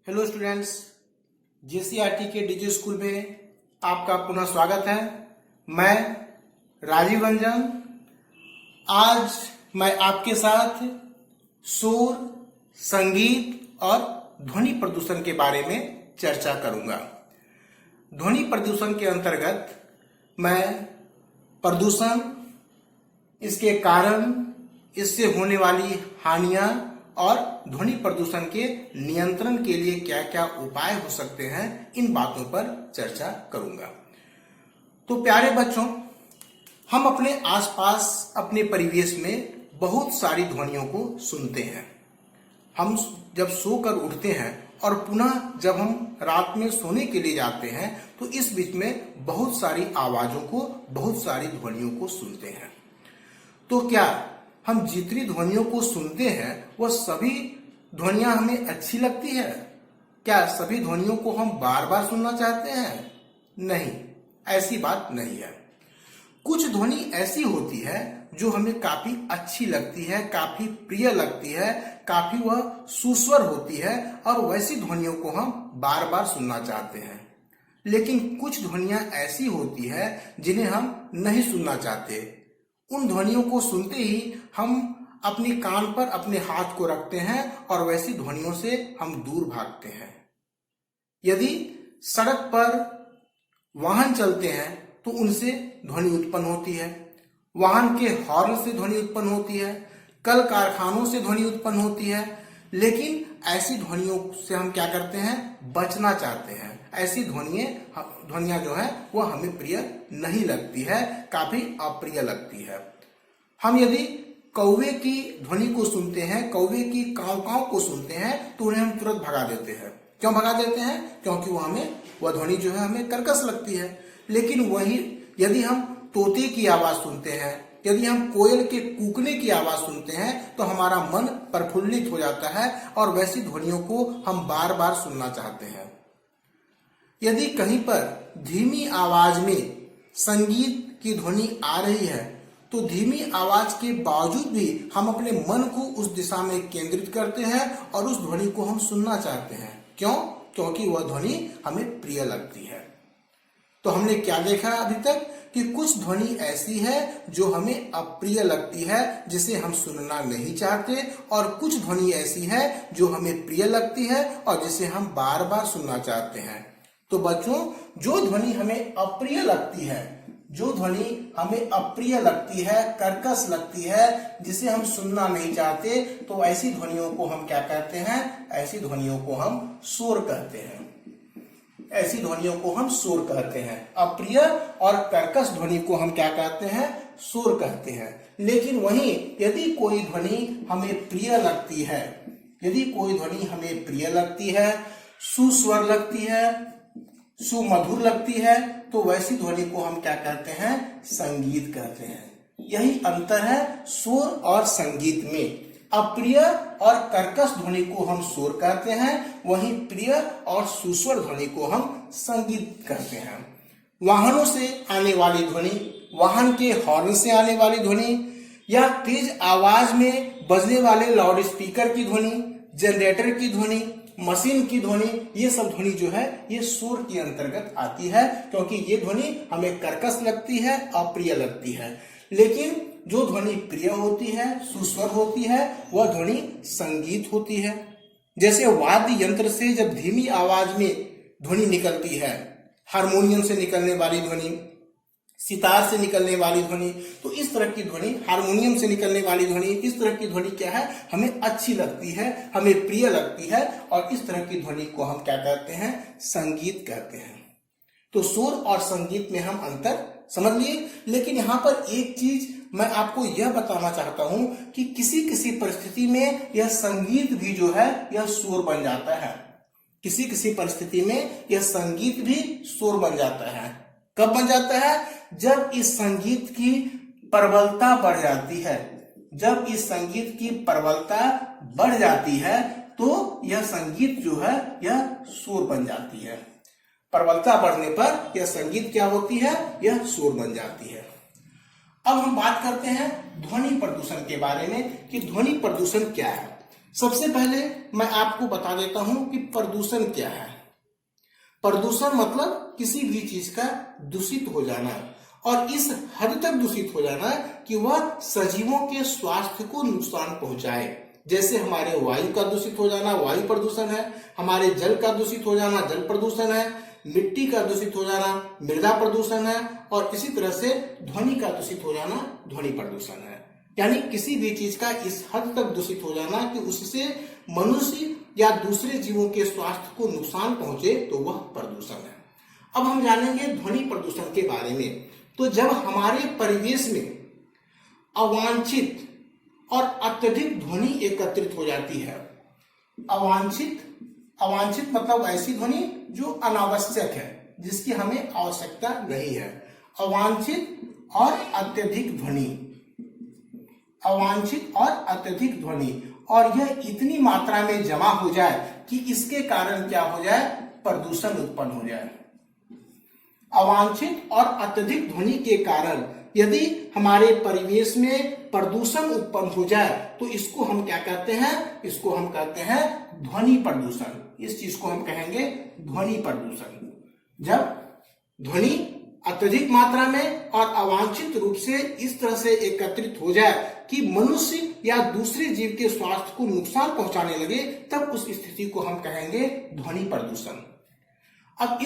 Hello students, JCERT के DJ school में आपका पुनः स्वागत है। मैं राजीव रंजन। आज मैं आपके साथ शोर, संगीत और ध्वनि प्रदूषण के बारे में चर्चा करूंगा। ध्वनि प्रदूषण के अंतर्गत मैं प्रदूषण, इसके कारण, इससे होने वाली हानियां और ध्वनि प्रदूषण के नियंत्रण के लिए क्या क्या उपाय हो सकते हैं, इन बातों पर चर्चा करूंगा। तो प्यारे बच्चों, हम अपने आसपास, अपने परिवेश में बहुत सारी ध्वनियों को सुनते हैं। हम जब सोकर उठते हैं और पुनः जब हम रात में सोने के लिए जाते हैं तो इस बीच में बहुत सारी आवाजों को, बहुत सारी ध्वनियों को सुनते हैं। तो क्या हम जितनी ध्वनियों को सुनते हैं वह सभी ध्वनियां हमें अच्छी लगती है? क्या सभी ध्वनियों को हम बार बार सुनना चाहते हैं? नहीं, ऐसी बात नहीं है। कुछ ध्वनि ऐसी होती है जो हमें काफी अच्छी लगती है, काफी प्रिय लगती है, काफी वह सुस्वर होती है और वैसी ध्वनियों को हम बार बार सुनना चाहते हैं। लेकिन कुछ ध्वनियां ऐसी होती है जिन्हें हम नहीं सुनना चाहते। उन ध्वनियों को सुनते ही हम अपने कान पर अपने हाथ को रखते हैं और वैसी ध्वनियों से हम दूर भागते हैं। यदि सड़क पर वाहन चलते हैं तो उनसे ध्वनि उत्पन्न होती है, वाहन के हॉर्न से ध्वनि उत्पन्न होती है, कल कारखानों से ध्वनि उत्पन्न होती है। लेकिन ऐसी ध्वनियों से हम क्या करते हैं? बचना चाहते हैं। ऐसी ध्वनियां जो है वह हमें प्रिय नहीं लगती है, काफी अप्रिय लगती है। हम यदि कौवे की ध्वनि को सुनते हैं, कौवे की काव काव को सुनते हैं तो उन्हें हम तुरंत भगा देते हैं। क्यों भगा देते हैं? क्योंकि वह ध्वनि जो है हमें कर्कश लगती है। लेकिन वही यदि हम तोते की आवाज सुनते हैं, यदि हम कोयल के कूकने की आवाज सुनते हैं तो हमारा मन प्रफुल्लित हो जाता है और वैसी ध्वनियों को हम बार बार सुनना चाहते हैं। यदि कहीं पर धीमी आवाज में संगीत की ध्वनि आ रही है तो धीमी आवाज के बावजूद भी हम अपने मन को उस दिशा में केंद्रित करते हैं और उस ध्वनि को हम सुनना चाहते हैं। क्यों? क्योंकि वह ध्वनि हमें प्रिय लगती है। तो हमने क्या देखा अभी तक कि कुछ ध्वनि ऐसी है जो हमें अप्रिय लगती है, जिसे हम सुनना नहीं चाहते, और कुछ ध्वनि ऐसी है जो हमें प्रिय लगती है और जिसे हम बार बार सुनना चाहते हैं। तो बच्चों, जो ध्वनि हमें अप्रिय लगती है, जो ध्वनि हमें अप्रिय लगती है, कर्कश लगती है, जिसे हम सुनना नहीं चाहते, तो ऐसी ध्वनियों को हम क्या कहते हैं? ऐसी ध्वनियों को हम शोर कहते हैं। ऐसी ध्वनियों को हम शोर कहते हैं। अप्रिय और कर्कश ध्वनि को हम क्या कहते हैं? शोर कहते हैं। लेकिन वहीं यदि कोई ध्वनि हमें प्रिय लगती है, यदि कोई ध्वनि हमें प्रिय लगती है, सुस्वर लगती है, सुमधुर लगती है, तो वैसी ध्वनि को हम क्या कहते हैं? संगीत कहते हैं। यही अंतर है शोर और संगीत में। अप्रिय और कर्कश ध्वनि को हम शोर कहते हैं, वहीं प्रिय और सुस्वर ध्वनि को हम संगीत कहते हैं। वाहनों से आने वाली ध्वनि, वाहन के हॉर्न से आने वाली ध्वनि, या तेज आवाज में बजने वाले लाउड स्पीकर की ध्वनि, जनरेटर की ध्वनि, मशीन की ध्वनि, ये सब ध्वनि जो है ये शोर के अंतर्गत आती है, क्योंकि ये ध्वनि हमें कर्कश लगती है, अप्रिय लगती है। लेकिन जो ध्वनि प्रिय होती है, सुस्वर होती है, वह ध्वनि संगीत होती है। जैसे वाद्य यंत्र से जब धीमी आवाज में ध्वनि निकलती है, हारमोनियम से निकलने वाली ध्वनि, सितार से निकलने वाली ध्वनि, तो इस तरह की ध्वनि, हारमोनियम से निकलने वाली ध्वनि, इस तरह की ध्वनि क्या है? हमें अच्छी लगती है, हमें प्रिय लगती है, और इस तरह की ध्वनि को हम क्या कहते हैं? संगीत कहते हैं। तो शोर और संगीत में हम अंतर समझ लिए। लेकिन यहाँ पर एक चीज मैं आपको यह बताना चाहता हूं कि किसी किसी परिस्थिति में यह संगीत भी जो है यह शोर बन जाता है। किसी किसी परिस्थिति में यह संगीत भी शोर बन जाता है। कब बन जाता है? जब इस संगीत की प्रबलता बढ़ जाती है। जब इस संगीत की प्रबलता बढ़ जाती है तो यह संगीत जो है यह शोर बन जाती है। प्रबलता बढ़ने पर यह संगीत क्या होती है? यह शोर बन जाती है। अब हम बात करते हैं ध्वनि प्रदूषण के बारे में कि ध्वनि प्रदूषण क्या है। सबसे पहले मैं आपको बता देता हूं कि प्रदूषण क्या है। प्रदूषण मतलब किसी भी चीज का दूषित हो जाना, और इस हद तक दूषित हो जाना कि वह सजीवों के स्वास्थ्य को नुकसान पहुंचाए। जैसे हमारे वायु का दूषित हो जाना वायु प्रदूषण है, हमारे जल का दूषित हो जाना जल प्रदूषण है, मिट्टी का दूषित हो जाना मृदा प्रदूषण है, और इसी तरह से ध्वनि का दूषित हो जाना ध्वनि प्रदूषण है। यानी किसी भी चीज का इस हद तक दूषित हो जाना कि उससे मनुष्य या दूसरे जीवों के स्वास्थ्य को नुकसान पहुंचे, तो वह प्रदूषण है। अब हम जानेंगे ध्वनि प्रदूषण के बारे में। तो जब हमारे परिवेश में अवांछित और अत्यधिक ध्वनि एकत्रित हो जाती है, अवांछित मतलब ऐसी ध्वनि जो अनावश्यक है, जिसकी हमें आवश्यकता नहीं है। अवांछित और अत्यधिक ध्वनि, और यह इतनी मात्रा में जमा हो जाए कि इसके कारण क्या हो जाए, प्रदूषण उत्पन्न हो जाए। अवांछित और अत्यधिक ध्वनि के कारण यदि हमारे परिवेश में प्रदूषण उत्पन्न हो जाए, तो इसको हम क्या कहते हैं, इसको हम कहते हैं ध्वनि प्रदूषण। इस चीज को हम कहेंगे ध्वनि प्रदूषण। जब ध्वनि अत्यधिक मात्रा में और अवांछित रूप से इस तरह से एकत्रित हो जाए कि मनुष्य या दूसरे जीव के स्वास्थ्य को नुकसान पहुंचाने लगे, तब उस स्थिति को हम कहेंगे ध्वनि प्रदूषण। अब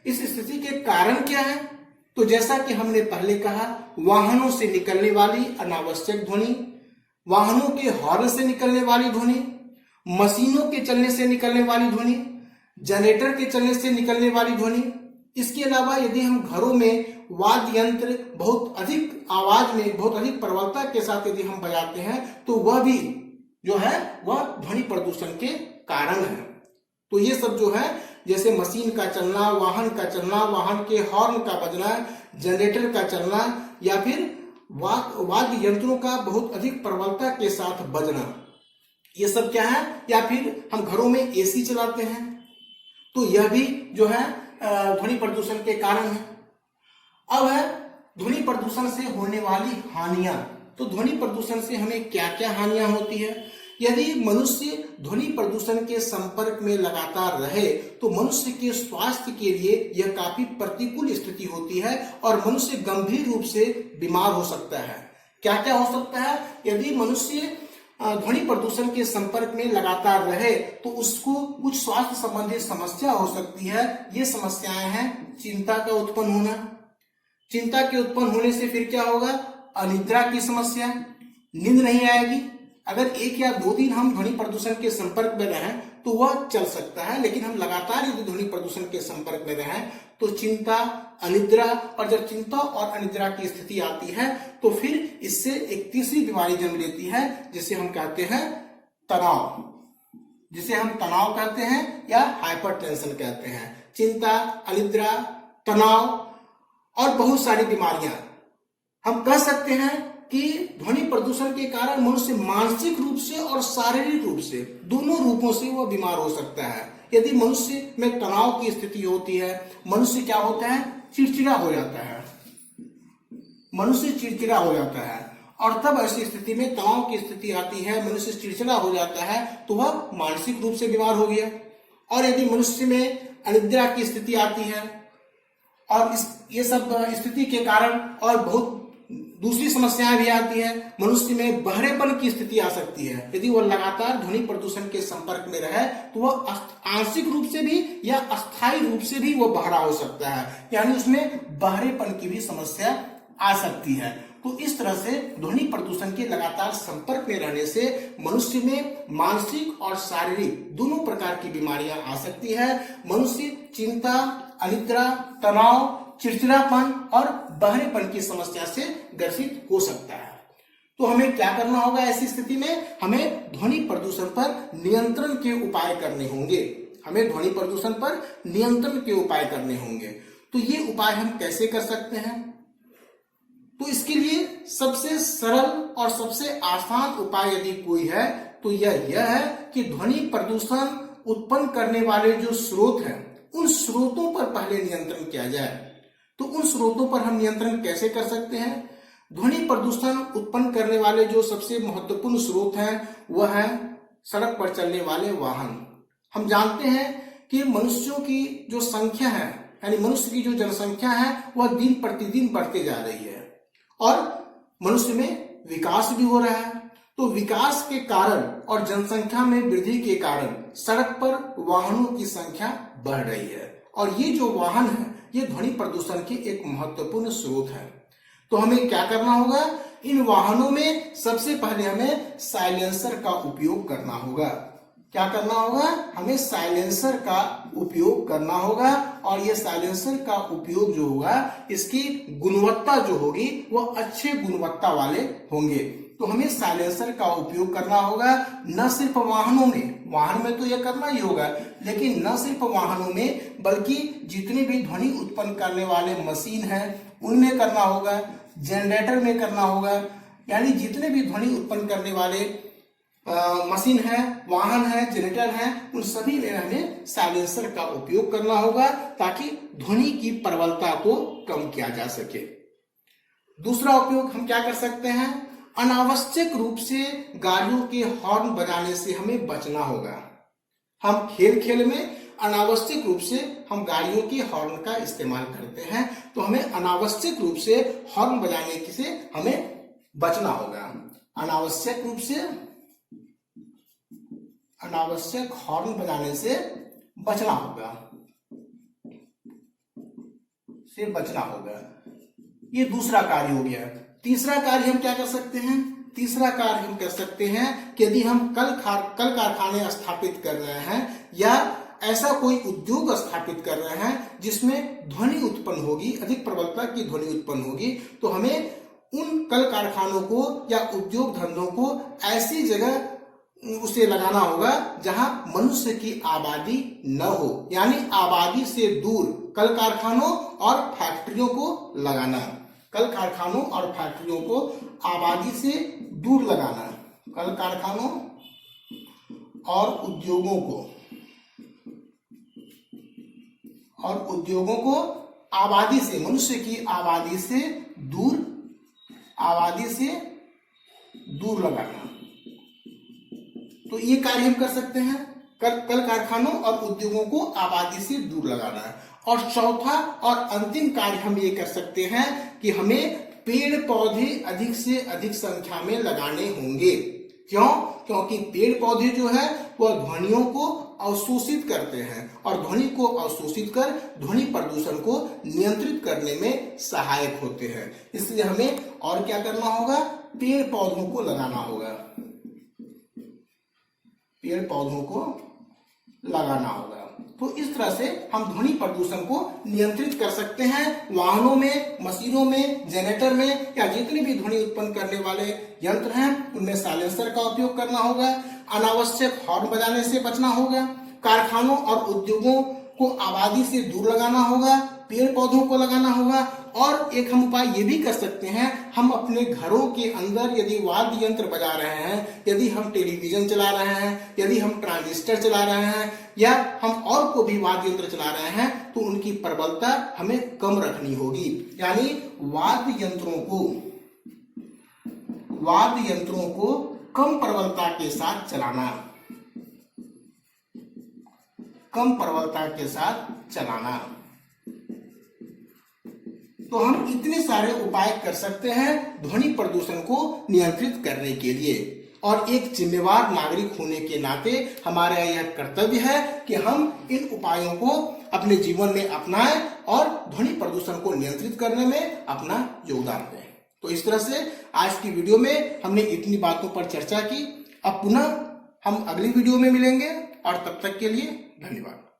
इस स्थिति के कारण क्या है? तो जैसा कि हमने पहले कहा, वाहनों से निकलने वाली अनावश्यक ध्वनि, वाहनों के हॉर्न से निकलने वाली ध्वनि, मशीनों के चलने से निकलने वाली ध्वनि, जनरेटर के चलने से निकलने वाली ध्वनि। इसके अलावा यदि हम घरों में वाद्य यंत्र बहुत अधिक आवाज में, बहुत अधिक प्रबलता के साथ यदि हम बजाते हैं, तो वह भी जो है वह ध्वनि प्रदूषण के कारण है। तो ये सब जो है, जैसे मशीन का चलना, वाहन का चलना, वाहन के हॉर्न का बजना, जनरेटर का चलना, या फिर वाद्य यंत्रों का बहुत अधिक प्रबलता के साथ बजना, ये सब क्या है। या फिर हम घरों में एसी चलाते हैं, तो यह भी जो है ध्वनि प्रदूषण के कारण है। अब है ध्वनि प्रदूषण से होने वाली हानियां। तो ध्वनि प्रदूषण से हमें क्या क्या हानियां होती है? यदि मनुष्य ध्वनि प्रदूषण के संपर्क में लगातार रहे, तो मनुष्य के स्वास्थ्य के लिए यह काफी प्रतिकूल स्थिति होती है और मनुष्य गंभीर रूप से बीमार हो सकता है। क्या क्या हो सकता है? यदि मनुष्य ध्वनि प्रदूषण के संपर्क में लगातार रहे, तो उसको कुछ स्वास्थ्य संबंधी समस्या हो सकती है। ये समस्याएं हैं चिंता का उत्पन्न होना। चिंता के उत्पन्न होने से फिर क्या होगा? अनिद्रा की समस्या, नींद नहीं आएगी। अगर 1 या 2 दिन हम ध्वनि प्रदूषण के संपर्क में रहें तो वह चल सकता है, लेकिन हम लगातार यदि ध्वनि प्रदूषण के संपर्क में रहें तो चिंता, अनिद्रा, और जब चिंता और अनिद्रा की स्थिति आती है तो फिर इससे एक तीसरी बीमारी जन्म लेती है, जिसे हम कहते हैं तनाव, जिसे हम तनाव कहते हैं या हाइपरटेंशन कहते हैं। चिंता, अनिद्रा, तनाव और बहुत सारी बीमारियां, हम कह सकते हैं कि ध्वनि प्रदूषण के कारण मनुष्य मानसिक रूप से और शारीरिक रूप से, दोनों रूपों से वह बीमार हो सकता है। यदि मनुष्य में तनाव की स्थिति होती है, मनुष्य क्या होता है? चिड़चिड़ा हो जाता है। मनुष्य चिड़चिड़ा हो जाता है, और तब ऐसी स्थिति में तनाव की स्थिति आती है, मनुष्य चिड़चिड़ा हो जाता है, तो वह मानसिक रूप से बीमार हो गया। और यदि मनुष्य में अनिद्रा की स्थिति आती है, और ये सब स्थिति के कारण और बहुत दूसरी समस्याएं भी आती है, मनुष्य में बहरेपन की स्थिति आ सकती है। यदि वह लगातार ध्वनि प्रदूषण के संपर्क में रहे तो वह आंशिक रूप से भी या अस्थायी रूप से भी वह बहरा हो सकता है, यानी उसमें बहरेपन की भी समस्या आ सकती है। तो इस तरह से ध्वनि प्रदूषण के लगातार संपर्क में रहने से मनुष्य में मानसिक और शारीरिक दोनों प्रकार की बीमारियां आ सकती है। मनुष्य चिंता, अनिद्रा, तनाव, चिड़चिड़ापन और बहरेपन की समस्या से ग्रसित हो सकता है। तो हमें क्या करना होगा ऐसी स्थिति में? हमें ध्वनि प्रदूषण पर नियंत्रण के उपाय करने होंगे। हमें ध्वनि प्रदूषण पर नियंत्रण के उपाय करने होंगे। तो ये उपाय हम कैसे कर सकते हैं? तो इसके लिए सबसे सरल और सबसे आसान उपाय यदि कोई है तो यह है कि ध्वनि प्रदूषण उत्पन्न करने वाले जो स्रोत हैं, उन स्रोतों पर पहले नियंत्रण किया जाए। तो उन स्रोतों पर हम नियंत्रण कैसे कर सकते हैं? ध्वनि प्रदूषण उत्पन्न करने वाले जो सबसे महत्वपूर्ण स्रोत हैं वह है सड़क पर चलने वाले वाहन। हम जानते हैं कि मनुष्यों की जो संख्या है, यानी मनुष्य की जो जनसंख्या है वह दिन प्रतिदिन बढ़ते जा रही है और मनुष्य में विकास भी हो रहा है। तो विकास के कारण और जनसंख्या में वृद्धि के कारण सड़क पर वाहनों की संख्या बढ़ रही है और ये जो वाहन है ये ध्वनि प्रदूषण के एक महत्वपूर्ण स्रोत है। तो हमें क्या करना होगा, इन वाहनों में सबसे पहले हमें साइलेंसर का उपयोग करना होगा। क्या करना होगा, हमें साइलेंसर का उपयोग करना होगा और ये साइलेंसर का उपयोग जो होगा इसकी गुणवत्ता जो होगी वह अच्छे गुणवत्ता वाले होंगे। तो हमें साइलेंसर का उपयोग करना होगा, न सिर्फ वाहनों में, वाहन में तो यह करना ही होगा, लेकिन न सिर्फ वाहनों में बल्कि जितने भी ध्वनि उत्पन्न करने वाले मशीन हैं उनमें करना होगा, जनरेटर में करना होगा, यानी जितने भी ध्वनि उत्पन्न करने वाले मशीन है, वाहन है, जनरेटर है, उन सभी में हमें साइलेंसर का उपयोग करना होगा ताकि ध्वनि की प्रबलता को कम किया जा सके। दूसरा उपयोग हम क्या कर सकते हैं, अनावश्यक रूप से गाड़ियों के हॉर्न बजाने से हमें बचना होगा। हम खेल खेल में अनावश्यक रूप से हम गाड़ियों के हॉर्न का इस्तेमाल करते हैं, तो हमें अनावश्यक रूप से हॉर्न बजाने से हमें बचना होगा। अनावश्यक हॉर्न बजाने से बचना होगा। ये दूसरा कार्य हो गया। तीसरा कार्य हम क्या कर सकते हैं, तीसरा कार्य हम कर सकते हैं कि यदि हम कल कारखाने स्थापित कर रहे हैं या ऐसा कोई उद्योग स्थापित कर रहे हैं जिसमें ध्वनि उत्पन्न होगी, अधिक प्रबलता की ध्वनि उत्पन्न होगी, तो हमें उन कल कारखानों को या उद्योग धंधों को ऐसी जगह उसे लगाना होगा जहां मनुष्य की आबादी न हो, यानी आबादी से दूर कल कारखानों और फैक्ट्रियों को लगाना। कल कारखानों और फैक्ट्रियों को आबादी से दूर लगाना, कल कारखानों और उद्योगों को आबादी से, मनुष्य की आबादी से दूर लगाना। तो ये कार्य हम कर सकते हैं, कल कारखानों और उद्योगों को आबादी से दूर लगाना है। और चौथा और अंतिम कार्य हम ये कर सकते हैं कि हमें पेड़ पौधे अधिक से अधिक संख्या में लगाने होंगे। क्यों? क्योंकि पेड़ पौधे जो है वह ध्वनियों को अवशोषित करते हैं और ध्वनि को अवशोषित कर ध्वनि प्रदूषण को नियंत्रित करने में सहायक होते हैं। इसलिए हमें और क्या करना होगा, पेड़ पौधों को लगाना होगा, पेड़ पौधों को लगाना होगा। तो इस तरह से हम ध्वनि प्रदूषण को नियंत्रित कर सकते हैं। वाहनों में, मशीनों में, जनरेटर में या जितने भी ध्वनि उत्पन्न करने वाले यंत्र हैं उनमें साइलेंसर का उपयोग करना होगा, अनावश्यक हॉर्न बजाने से बचना होगा, कारखानों और उद्योगों को आबादी से दूर लगाना होगा, पेड़ पौधों को लगाना होगा। और एक हम उपाय ये भी कर सकते हैं, हम अपने घरों के अंदर यदि वाद्य यंत्र बजा रहे हैं, यदि हम टेलीविजन चला रहे हैं, यदि हम ट्रांजिस्टर चला रहे हैं या हम और को भी वाद्य यंत्र चला रहे हैं, तो उनकी प्रबलता हमें कम रखनी होगी। यानी वाद्य यंत्रों को कम प्रबलता के साथ चलाना। तो हम इतने सारे उपाय कर सकते हैं ध्वनि प्रदूषण को नियंत्रित करने के लिए। और एक जिम्मेवार नागरिक होने के नाते हमारा यह कर्तव्य है कि हम इन उपायों को अपने जीवन में अपनाएं और ध्वनि प्रदूषण को नियंत्रित करने में अपना योगदान दें। तो इस तरह से आज की वीडियो में हमने इतनी बातों पर चर्चा की। अब पुनः हम अगली वीडियो में मिलेंगे और तब तक के लिए धन्यवाद।